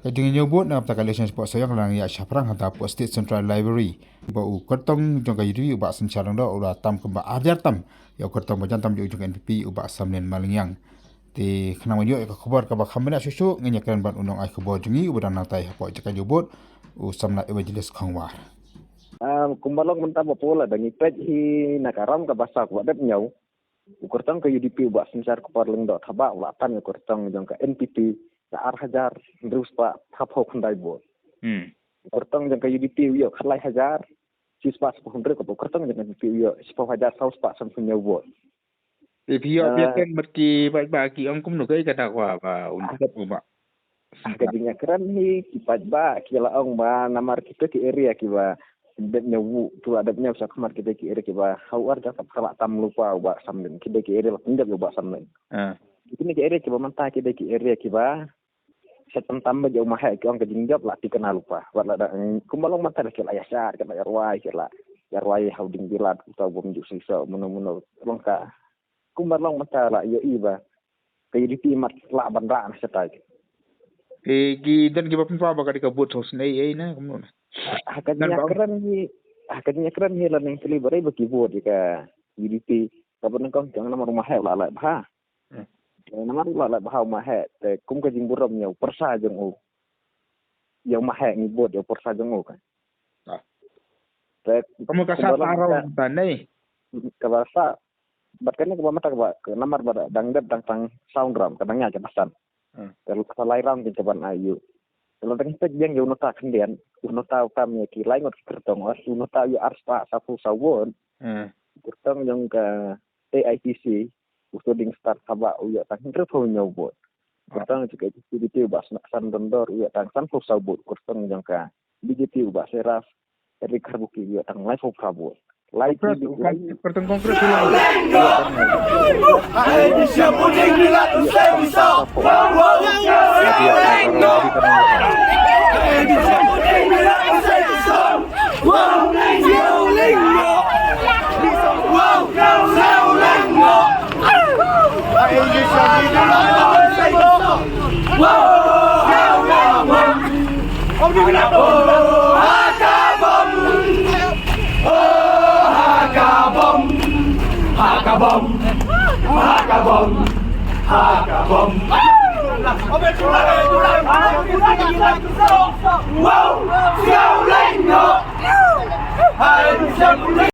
Kadang nyebut na peta collection spot sayang lang ya syaprang hata po State Central Library. Ba u kertong jong kayudi u ba sencarang da ula tam ke ba ajar tam. Ya kertong ba jantam jong NPP u ba samnen malingyang. Ti kenang yo ka khabar ka ba khamna susu ngenyakan ban unong ai khabar jungi u ba nang tai hapo jaka nyebut u samna evangelist khangwar. Kumbalong mentah pola dan ipet hi nakaram ka basa ku adat nyau. Ukurtang ke UDP buat sencar ku parleng dot haba ulatan ukurtang jong ka NPP ar hajar terus pak hapok handai bot. Ukurtang jong ka UDP yo khalai hajar sispa 100 ko ukurtang jong NPP yo 10 hajar saus pak sampai nyau bot. Biarkan berki bagi angkum nu kai kata kwa ba untuk ba. Kadinya keren hi kipat ba kila ong ba namar kita ki area ki ba adabnya wu tu adabnya usah kamar kita ki area ki ba hawar da kala tam lupa ba samden kita ki area pindak ba samden. Ini ki area ki ba manta kita ki area ki ba setan tambah jauh mahal ki ong kejingjap lah dikenal lupa. Wat la kumbalong manta ki la yasar kala yarwai ki la yarwai hauding bilat utau bom ju sisa meno lengka kumbalong manta la yo iba kayu di mat la bandra na setai. Gi dan gi bapun pa ba ka kabut hos nei ai na kumno. Hakanya keren hi la ning kili bare ba keyboard ka UDP kabun kong jang nama rumah he la bah. Nama la bah ma he te kum ka jing buram nyau persa jong u. Yang ma he ni bot yo persa jong u kan. Te kamu ka sa araw tanai. Ka basa batkan ka mata ka namar ba dangdat dang sound drum kadangnya ke pasan. Kalau salai ram ke caban ayu. Kalau tengah pek yang yo nota kendian, nota kami ki lain ngot kertong was nota yo arspa sapu sawon. Kertong yang ke AITC usuding start haba uya tang repo nyobot. Kertong juga CDT bas san dondor uya tang san fu sawbot kertong yang ke BJP ubah seraf dari karbuki uya tang live of sabot. Live kertong konkret Indonesia puding bilat usai pisau. Wow. Indonesia puding bilat usai pisau. Wow. Lingo. Wow. Lingo. Indonesia puding bilat usai pisau. Wow. Om di kenapa? Hakabom. Wow, siao lengo. Hai siao